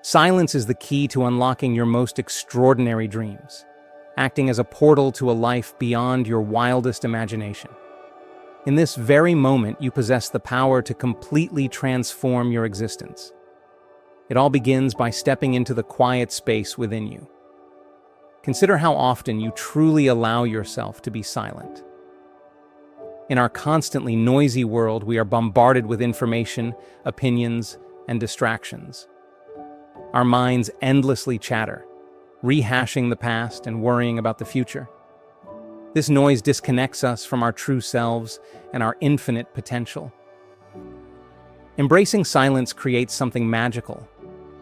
Silence is the key to unlocking your most extraordinary dreams, acting as a portal to a life beyond your wildest imagination. In this very moment, you possess the power to completely transform your existence. It all begins by stepping into the quiet space within you. Consider how often you truly allow yourself to be silent. In our constantly noisy world, we are bombarded with information, opinions, and distractions. Our minds endlessly chatter, rehashing the past and worrying about the future. This noise disconnects us from our true selves and our infinite potential. Embracing silence creates something magical.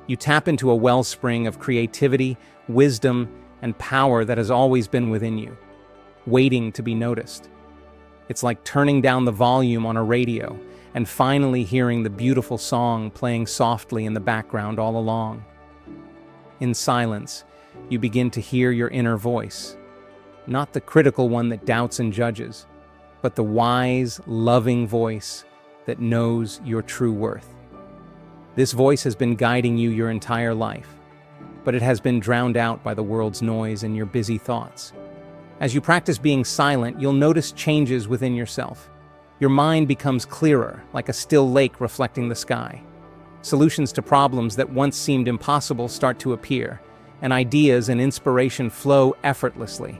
You tap into a wellspring of creativity, wisdom, and power that has always been within you, waiting to be noticed. It's like turning down the volume on a radio and finally hearing the beautiful song playing softly in the background all along. In silence, you begin to hear your inner voice, not the critical one that doubts and judges, but the wise, loving voice that knows your true worth. This voice has been guiding you your entire life, but it has been drowned out by the world's noise and your busy thoughts. As you practice being silent, you'll notice changes within yourself. Your mind becomes clearer, like a still lake reflecting the sky. Solutions to problems that once seemed impossible start to appear, and ideas and inspiration flow effortlessly.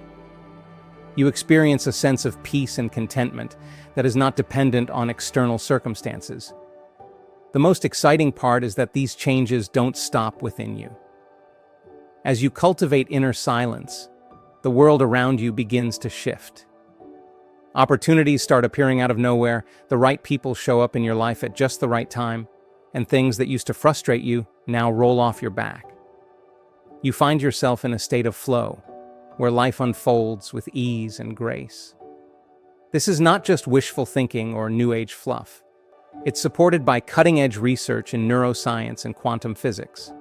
You experience a sense of peace and contentment that is not dependent on external circumstances. The most exciting part is that these changes don't stop within you. As you cultivate inner silence, the world around you begins to shift. Opportunities start appearing out of nowhere, the right people show up in your life at just the right time, and things that used to frustrate you now roll off your back. You find yourself in a state of flow, where life unfolds with ease and grace. This is not just wishful thinking or New Age fluff. It's supported by cutting-edge research in neuroscience and quantum physics.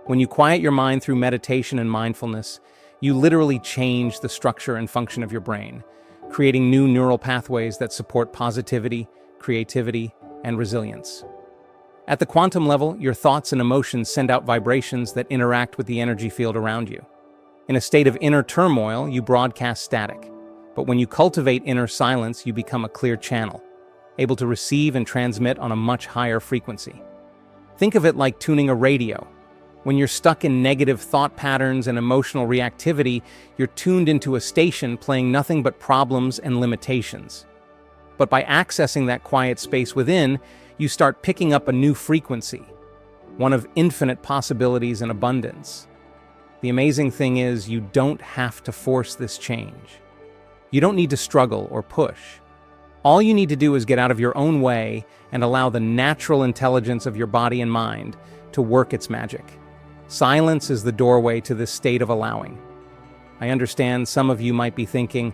When you quiet your mind through meditation and mindfulness, you literally change the structure and function of your brain, creating new neural pathways that support positivity, creativity, and resilience. At the quantum level, your thoughts and emotions send out vibrations that interact with the energy field around you. In a state of inner turmoil, you broadcast static. But when you cultivate inner silence, you become a clear channel, able to receive and transmit on a much higher frequency. Think of it like tuning a radio. When you're stuck in negative thought patterns and emotional reactivity, you're tuned into a station playing nothing but problems and limitations. But by accessing that quiet space within, you start picking up a new frequency, one of infinite possibilities and abundance. The amazing thing is, you don't have to force this change. You don't need to struggle or push. All you need to do is get out of your own way and allow the natural intelligence of your body and mind to work its magic. Silence is the doorway to this state of allowing. I understand some of you might be thinking,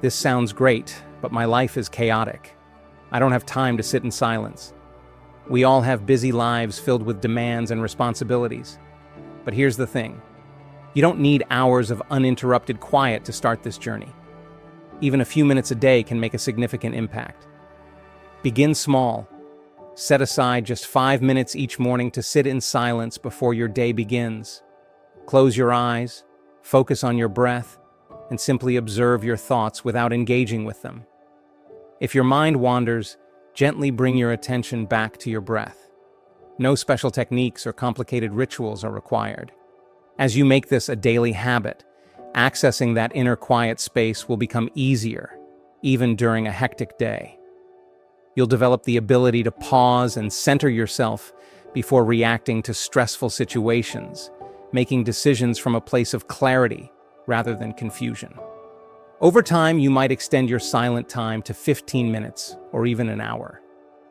this sounds great, but my life is chaotic. I don't have time to sit in silence. We all have busy lives filled with demands and responsibilities. But here's the thing. You don't need hours of uninterrupted quiet to start this journey. Even a few minutes a day can make a significant impact. Begin small. Set aside just 5 minutes each morning to sit in silence before your day begins. Close your eyes, focus on your breath, and simply observe your thoughts without engaging with them. If your mind wanders, gently bring your attention back to your breath. No special techniques or complicated rituals are required. As you make this a daily habit, accessing that inner quiet space will become easier, even during a hectic day. You'll develop the ability to pause and center yourself before reacting to stressful situations, making decisions from a place of clarity rather than confusion. Over time, you might extend your silent time to 15 minutes or even an hour.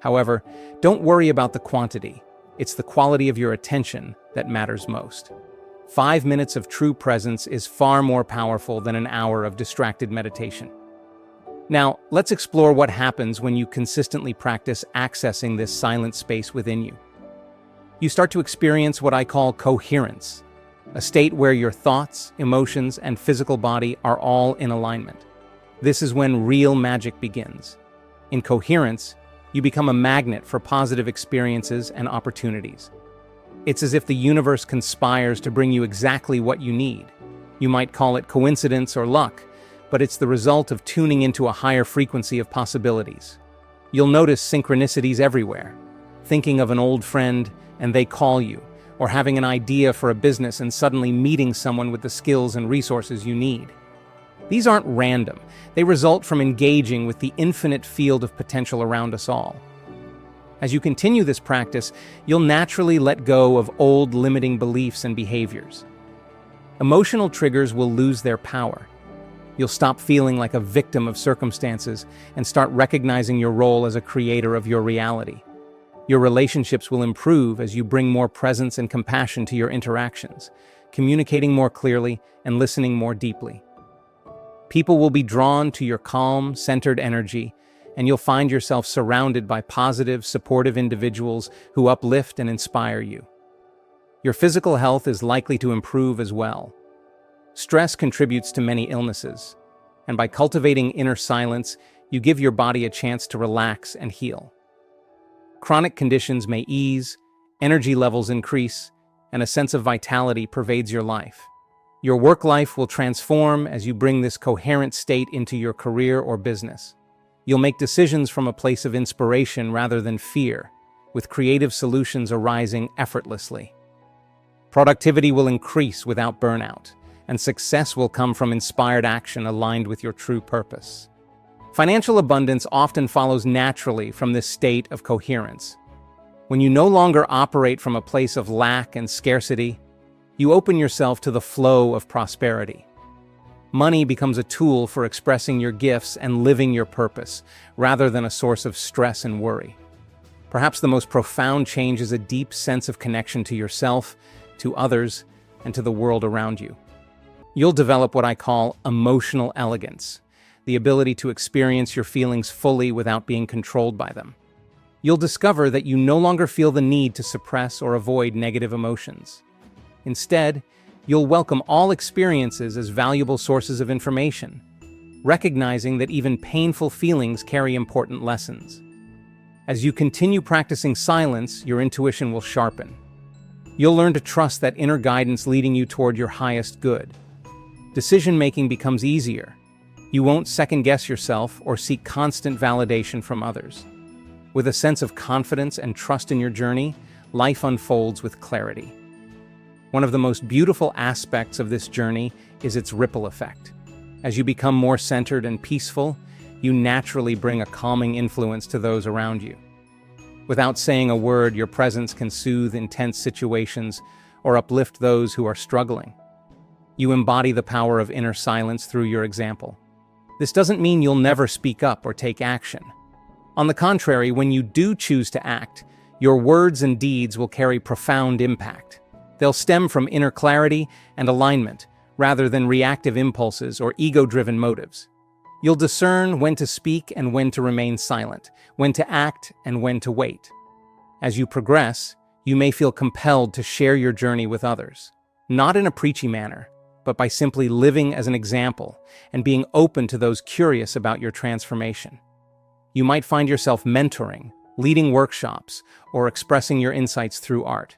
However, don't worry about the quantity. It's the quality of your attention that matters most. 5 minutes of true presence is far more powerful than an hour of distracted meditation. Now, let's explore what happens when you consistently practice accessing this silent space within you. You start to experience what I call coherence, a state where your thoughts, emotions, and physical body are all in alignment. This is when real magic begins. In coherence, you become a magnet for positive experiences and opportunities. It's as if the universe conspires to bring you exactly what you need. You might call it coincidence or luck, but it's the result of tuning into a higher frequency of possibilities. You'll notice synchronicities everywhere. Thinking of an old friend and they call you, or having an idea for a business and suddenly meeting someone with the skills and resources you need. These aren't random. They result from engaging with the infinite field of potential around us all. As you continue this practice, you'll naturally let go of old limiting beliefs and behaviors. Emotional triggers will lose their power. You'll stop feeling like a victim of circumstances and start recognizing your role as a creator of your reality. Your relationships will improve as you bring more presence and compassion to your interactions, communicating more clearly and listening more deeply. People will be drawn to your calm, centered energy, and you'll find yourself surrounded by positive, supportive individuals who uplift and inspire you. Your physical health is likely to improve as well. Stress contributes to many illnesses, and by cultivating inner silence, you give your body a chance to relax and heal. Chronic conditions may ease, energy levels increase, and a sense of vitality pervades your life. Your work life will transform as you bring this coherent state into your career or business. You'll make decisions from a place of inspiration rather than fear, with creative solutions arising effortlessly. Productivity will increase without burnout, and success will come from inspired action aligned with your true purpose. Financial abundance often follows naturally from this state of coherence. When you no longer operate from a place of lack and scarcity, you open yourself to the flow of prosperity. Money becomes a tool for expressing your gifts and living your purpose, rather than a source of stress and worry. Perhaps the most profound change is a deep sense of connection to yourself, to others, and to the world around you. You'll develop what I call emotional elegance, the ability to experience your feelings fully without being controlled by them. You'll discover that you no longer feel the need to suppress or avoid negative emotions. Instead, you'll welcome all experiences as valuable sources of information, recognizing that even painful feelings carry important lessons. As you continue practicing silence, your intuition will sharpen. You'll learn to trust that inner guidance leading you toward your highest good. Decision-making becomes easier. You won't second-guess yourself or seek constant validation from others. With a sense of confidence and trust in your journey, life unfolds with clarity. One of the most beautiful aspects of this journey is its ripple effect. As you become more centered and peaceful, you naturally bring a calming influence to those around you. Without saying a word, your presence can soothe intense situations or uplift those who are struggling. You embody the power of inner silence through your example. This doesn't mean you'll never speak up or take action. On the contrary, when you do choose to act, your words and deeds will carry profound impact. They'll stem from inner clarity and alignment, rather than reactive impulses or ego-driven motives. You'll discern when to speak and when to remain silent, when to act and when to wait. As you progress, you may feel compelled to share your journey with others, not in a preachy manner, but by simply living as an example and being open to those curious about your transformation. You might find yourself mentoring, leading workshops, or expressing your insights through art.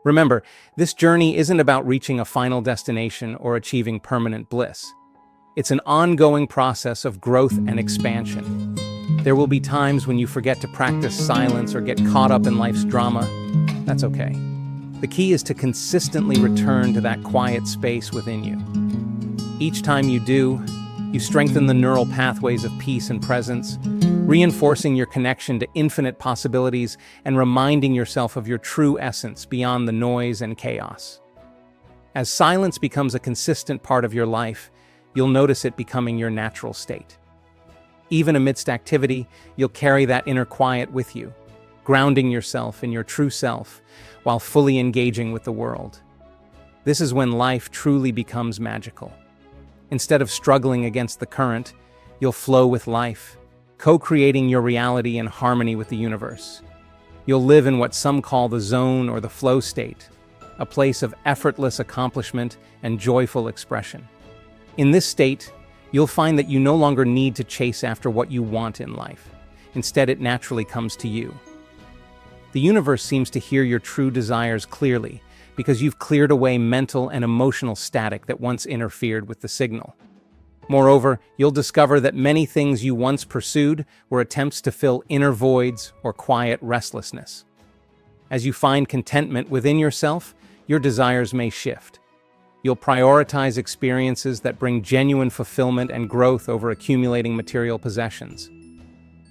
Remember, this journey isn't about reaching a final destination or achieving permanent bliss. It's an ongoing process of growth and expansion. There will be times when you forget to practice silence or get caught up in life's drama. That's okay. The key is to consistently return to that quiet space within you. Each time you do, you strengthen the neural pathways of peace and presence, reinforcing your connection to infinite possibilities and reminding yourself of your true essence beyond the noise and chaos. As silence becomes a consistent part of your life, you'll notice it becoming your natural state. Even amidst activity, you'll carry that inner quiet with you, grounding yourself in your true self while fully engaging with the world. This is when life truly becomes magical. Instead of struggling against the current, you'll flow with life, co-creating your reality in harmony with the universe. You'll live in what some call the zone or the flow state, a place of effortless accomplishment and joyful expression. In this state, you'll find that you no longer need to chase after what you want in life. Instead, it naturally comes to you. The universe seems to hear your true desires clearly, because you've cleared away mental and emotional static that once interfered with the signal. Moreover, you'll discover that many things you once pursued were attempts to fill inner voids or quiet restlessness. As you find contentment within yourself, your desires may shift. You'll prioritize experiences that bring genuine fulfillment and growth over accumulating material possessions.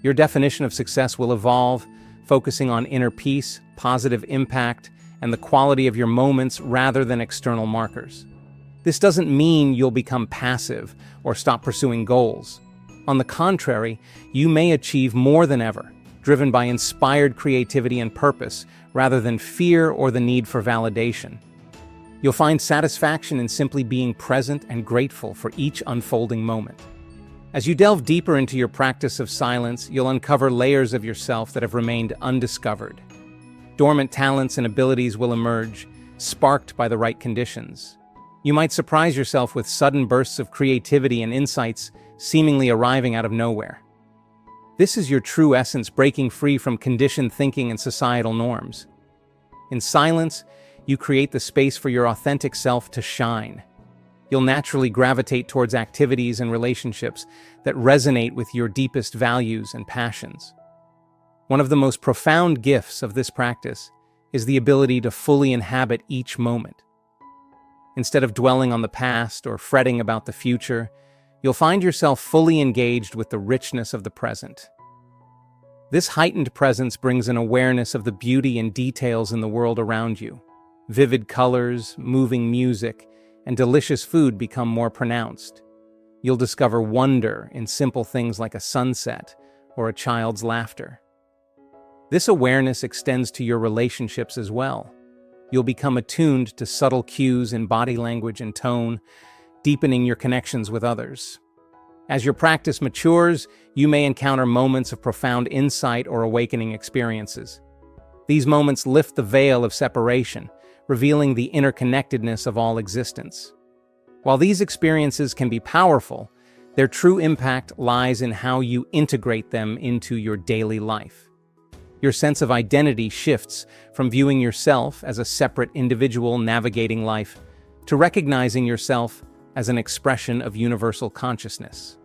Your definition of success will evolve, focusing on inner peace, positive impact, and the quality of your moments rather than external markers. This doesn't mean you'll become passive or stop pursuing goals. On the contrary, you may achieve more than ever, driven by inspired creativity and purpose rather than fear or the need for validation. You'll find satisfaction in simply being present and grateful for each unfolding moment. As you delve deeper into your practice of silence, you'll uncover layers of yourself that have remained undiscovered. Dormant talents and abilities will emerge, sparked by the right conditions. You might surprise yourself with sudden bursts of creativity and insights seemingly arriving out of nowhere. This is your true essence breaking free from conditioned thinking and societal norms. In silence, you create the space for your authentic self to shine. You'll naturally gravitate towards activities and relationships that resonate with your deepest values and passions. One of the most profound gifts of this practice is the ability to fully inhabit each moment. Instead of dwelling on the past or fretting about the future, you'll find yourself fully engaged with the richness of the present. This heightened presence brings an awareness of the beauty and details in the world around you. Vivid colors, moving music, and delicious food become more pronounced. You'll discover wonder in simple things like a sunset or a child's laughter. This awareness extends to your relationships as well. You'll become attuned to subtle cues in body language and tone, deepening your connections with others. As your practice matures, you may encounter moments of profound insight or awakening experiences. These moments lift the veil of separation, revealing the interconnectedness of all existence. While these experiences can be powerful, their true impact lies in how you integrate them into your daily life. Your sense of identity shifts from viewing yourself as a separate individual navigating life to recognizing yourself as an expression of universal consciousness.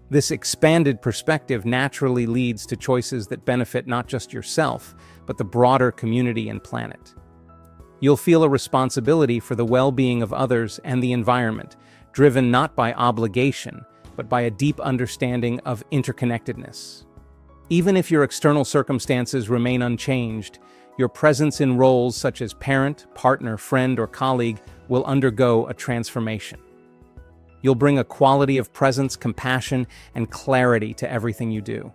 This expanded perspective naturally leads to choices that benefit not just yourself, but the broader community and planet. You'll feel a responsibility for the well-being of others and the environment, driven not by obligation, but by a deep understanding of interconnectedness. Even if your external circumstances remain unchanged, your presence in roles such as parent, partner, friend, or colleague will undergo a transformation. You'll bring a quality of presence, compassion, and clarity to everything you do.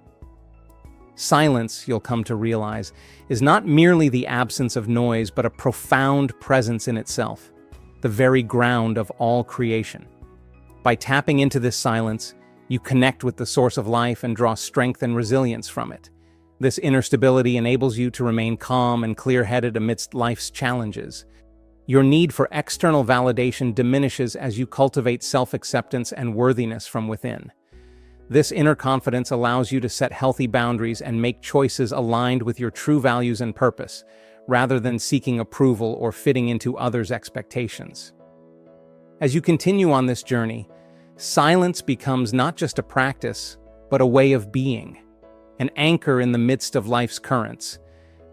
Silence, you'll come to realize, is not merely the absence of noise, but a profound presence in itself, the very ground of all creation. By tapping into this silence, you connect with the source of life and draw strength and resilience from it. This inner stability enables you to remain calm and clear-headed amidst life's challenges. Your need for external validation diminishes as you cultivate self-acceptance and worthiness from within. This inner confidence allows you to set healthy boundaries and make choices aligned with your true values and purpose, rather than seeking approval or fitting into others' expectations. As you continue on this journey, silence becomes not just a practice, but a way of being, an anchor in the midst of life's currents,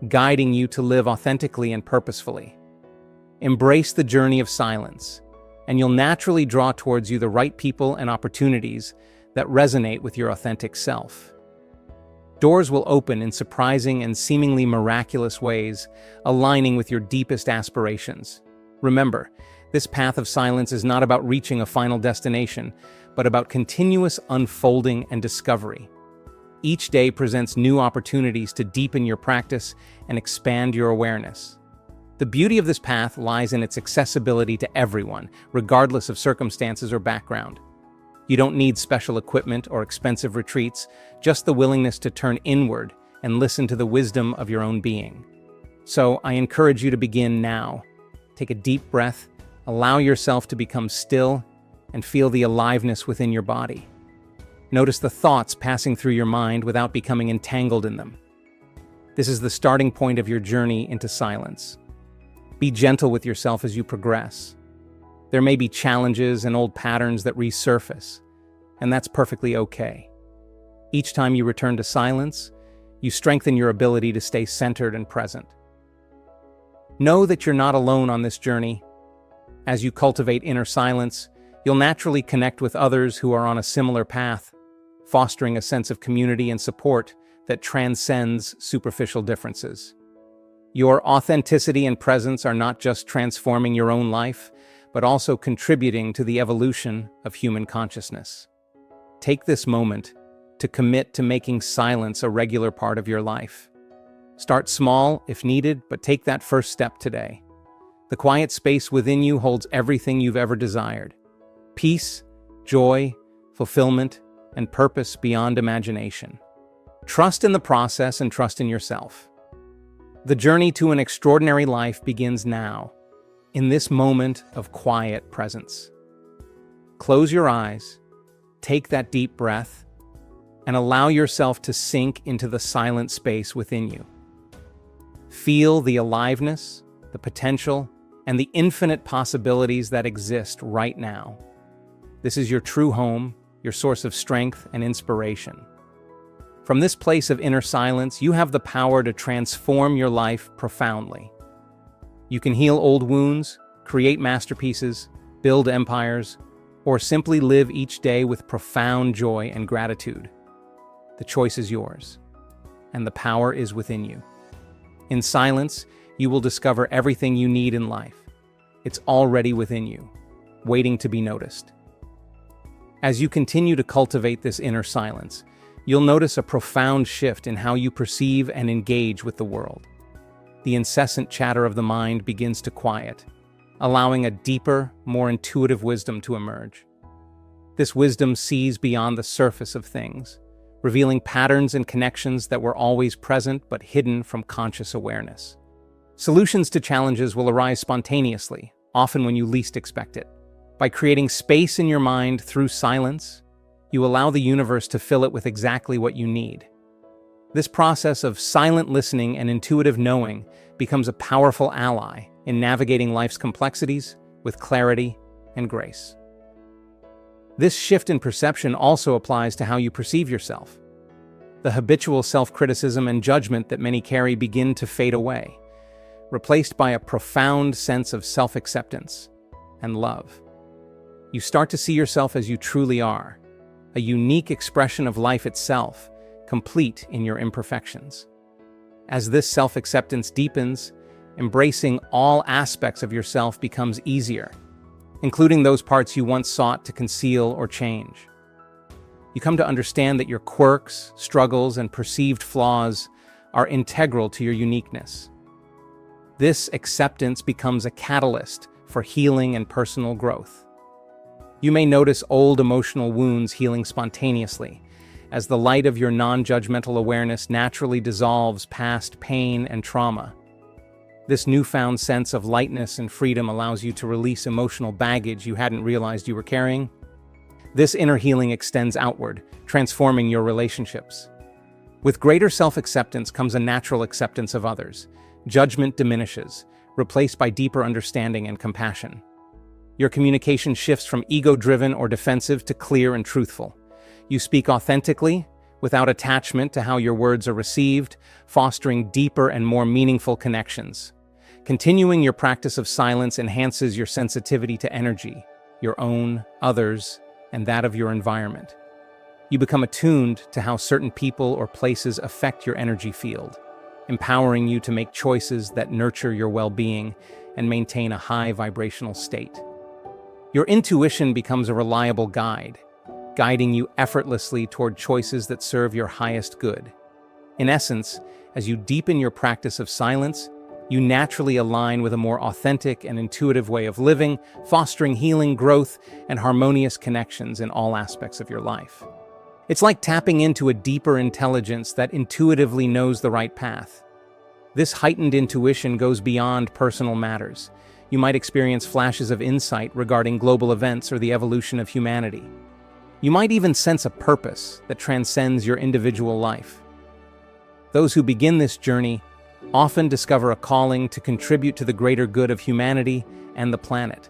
guiding you to live authentically and purposefully. Embrace the journey of silence, and you'll naturally draw towards you the right people and opportunities that resonate with your authentic self. Doors will open in surprising and seemingly miraculous ways, aligning with your deepest aspirations. Remember, this path of silence is not about reaching a final destination, but about continuous unfolding and discovery. Each day presents new opportunities to deepen your practice and expand your awareness. The beauty of this path lies in its accessibility to everyone, regardless of circumstances or background. You don't need special equipment or expensive retreats, just the willingness to turn inward and listen to the wisdom of your own being. So I encourage you to begin now. Take a deep breath, allow yourself to become still, and feel the aliveness within your body. Notice the thoughts passing through your mind without becoming entangled in them. This is the starting point of your journey into silence. Be gentle with yourself as you progress. There may be challenges and old patterns that resurface, and that's perfectly okay. Each time you return to silence, you strengthen your ability to stay centered and present. Know that you're not alone on this journey. As you cultivate inner silence, you'll naturally connect with others who are on a similar path, fostering a sense of community and support that transcends superficial differences. Your authenticity and presence are not just transforming your own life, but also contributing to the evolution of human consciousness. Take this moment to commit to making silence a regular part of your life. Start small if needed, but take that first step today. The quiet space within you holds everything you've ever desired: peace, joy, fulfillment, and purpose beyond imagination. Trust in the process and trust in yourself. The journey to an extraordinary life begins now, in this moment of quiet presence. Close your eyes, take that deep breath, and allow yourself to sink into the silent space within you. Feel the aliveness, the potential, and the infinite possibilities that exist right now. This is your true home, your source of strength and inspiration. From this place of inner silence, you have the power to transform your life profoundly. You can heal old wounds, create masterpieces, build empires, or simply live each day with profound joy and gratitude. The choice is yours, and the power is within you. In silence, you will discover everything you need in life. It's already within you, waiting to be noticed. As you continue to cultivate this inner silence, you'll notice a profound shift in how you perceive and engage with the world. The incessant chatter of the mind begins to quiet, allowing a deeper, more intuitive wisdom to emerge. This wisdom sees beyond the surface of things, revealing patterns and connections that were always present but hidden from conscious awareness. Solutions to challenges will arise spontaneously, often when you least expect it. By creating space in your mind through silence, you allow the universe to fill it with exactly what you need. This process of silent listening and intuitive knowing becomes a powerful ally in navigating life's complexities with clarity and grace. This shift in perception also applies to how you perceive yourself. The habitual self-criticism and judgment that many carry begin to fade away, replaced by a profound sense of self-acceptance and love. You start to see yourself as you truly are, a unique expression of life itself, complete in your imperfections. As this self-acceptance deepens, embracing all aspects of yourself becomes easier, including those parts you once sought to conceal or change. You come to understand that your quirks, struggles, and perceived flaws are integral to your uniqueness. This acceptance becomes a catalyst for healing and personal growth. You may notice old emotional wounds healing spontaneously, as the light of your non-judgmental awareness naturally dissolves past pain and trauma. This newfound sense of lightness and freedom allows you to release emotional baggage you hadn't realized you were carrying. This inner healing extends outward, transforming your relationships. With greater self-acceptance comes a natural acceptance of others. Judgment diminishes, replaced by deeper understanding and compassion. Your communication shifts from ego-driven or defensive to clear and truthful. You speak authentically, without attachment to how your words are received, fostering deeper and more meaningful connections. Continuing your practice of silence enhances your sensitivity to energy, your own, others, and that of your environment. You become attuned to how certain people or places affect your energy field, empowering you to make choices that nurture your well-being and maintain a high vibrational state. Your intuition becomes a reliable guide, guiding you effortlessly toward choices that serve your highest good. In essence, as you deepen your practice of silence, you naturally align with a more authentic and intuitive way of living, fostering healing, growth, and harmonious connections in all aspects of your life. It's like tapping into a deeper intelligence that intuitively knows the right path. This heightened intuition goes beyond personal matters. You might experience flashes of insight regarding global events or the evolution of humanity. You might even sense a purpose that transcends your individual life. Those who begin this journey often discover a calling to contribute to the greater good of humanity and the planet.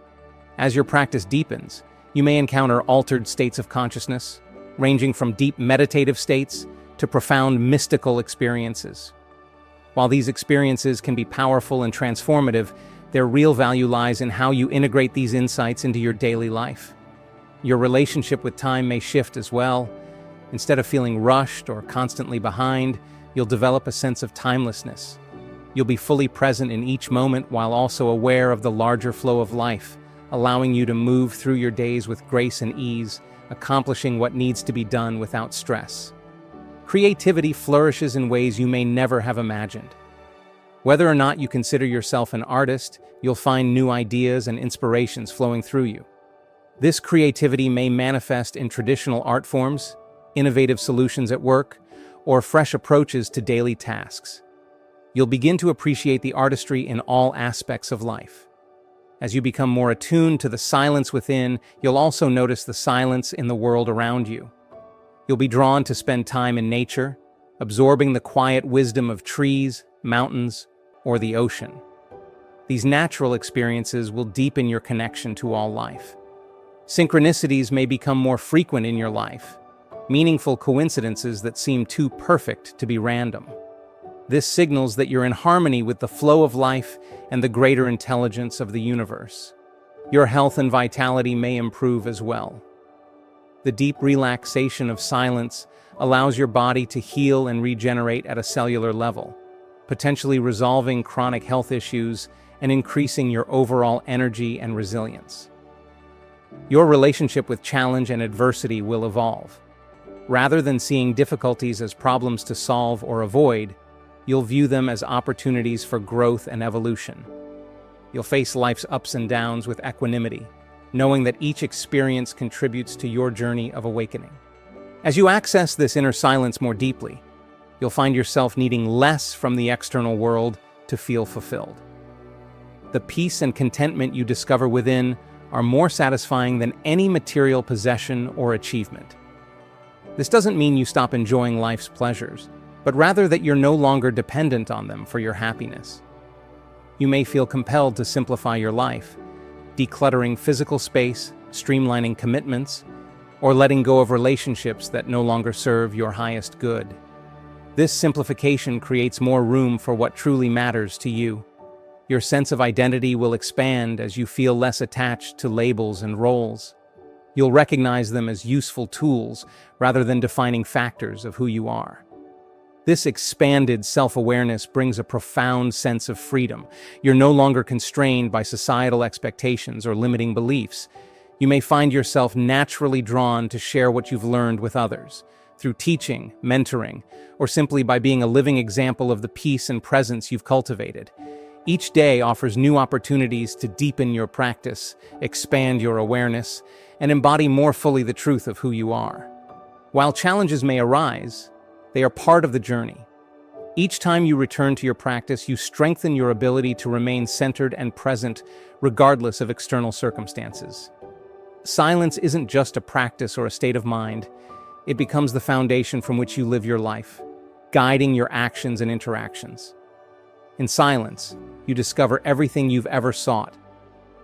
As your practice deepens, you may encounter altered states of consciousness, ranging from deep meditative states to profound mystical experiences. While these experiences can be powerful and transformative, their real value lies in how you integrate these insights into your daily life. Your relationship with time may shift as well. Instead of feeling rushed or constantly behind, you'll develop a sense of timelessness. You'll be fully present in each moment while also aware of the larger flow of life, allowing you to move through your days with grace and ease, accomplishing what needs to be done without stress. Creativity flourishes in ways you may never have imagined. Whether or not you consider yourself an artist, you'll find new ideas and inspirations flowing through you. This creativity may manifest in traditional art forms, innovative solutions at work, or fresh approaches to daily tasks. You'll begin to appreciate the artistry in all aspects of life. As you become more attuned to the silence within, you'll also notice the silence in the world around you. You'll be drawn to spend time in nature, absorbing the quiet wisdom of trees, mountains, or the ocean. These natural experiences will deepen your connection to all life. Synchronicities may become more frequent in your life, meaningful coincidences that seem too perfect to be random. This signals that you're in harmony with the flow of life and the greater intelligence of the universe. Your health and vitality may improve as well. The deep relaxation of silence allows your body to heal and regenerate at a cellular level, potentially resolving chronic health issues and increasing your overall energy and resilience. Your relationship with challenge and adversity will evolve. Rather than seeing difficulties as problems to solve or avoid, you'll view them as opportunities for growth and evolution. You'll face life's ups and downs with equanimity, knowing that each experience contributes to your journey of awakening. As you access this inner silence more deeply, you'll find yourself needing less from the external world to feel fulfilled. The peace and contentment you discover within are more satisfying than any material possession or achievement. This doesn't mean you stop enjoying life's pleasures, but rather that you're no longer dependent on them for your happiness. You may feel compelled to simplify your life, decluttering physical space, streamlining commitments, or letting go of relationships that no longer serve your highest good. This simplification creates more room for what truly matters to you. Your sense of identity will expand as you feel less attached to labels and roles. You'll recognize them as useful tools rather than defining factors of who you are. This expanded self-awareness brings a profound sense of freedom. You're no longer constrained by societal expectations or limiting beliefs. You may find yourself naturally drawn to share what you've learned with others, through teaching, mentoring, or simply by being a living example of the peace and presence you've cultivated. Each day offers new opportunities to deepen your practice, expand your awareness, and embody more fully the truth of who you are. While challenges may arise, they are part of the journey. Each time you return to your practice, you strengthen your ability to remain centered and present, regardless of external circumstances. Silence isn't just a practice or a state of mind. It becomes the foundation from which you live your life, guiding your actions and interactions. In silence, you discover everything you've ever sought: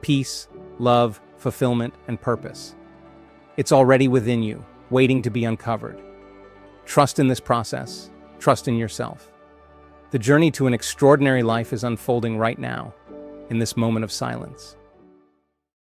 peace, love, fulfillment, and purpose. It's already within you, waiting to be uncovered. Trust in this process. Trust in yourself. The journey to an extraordinary life is unfolding right now, in this moment of silence.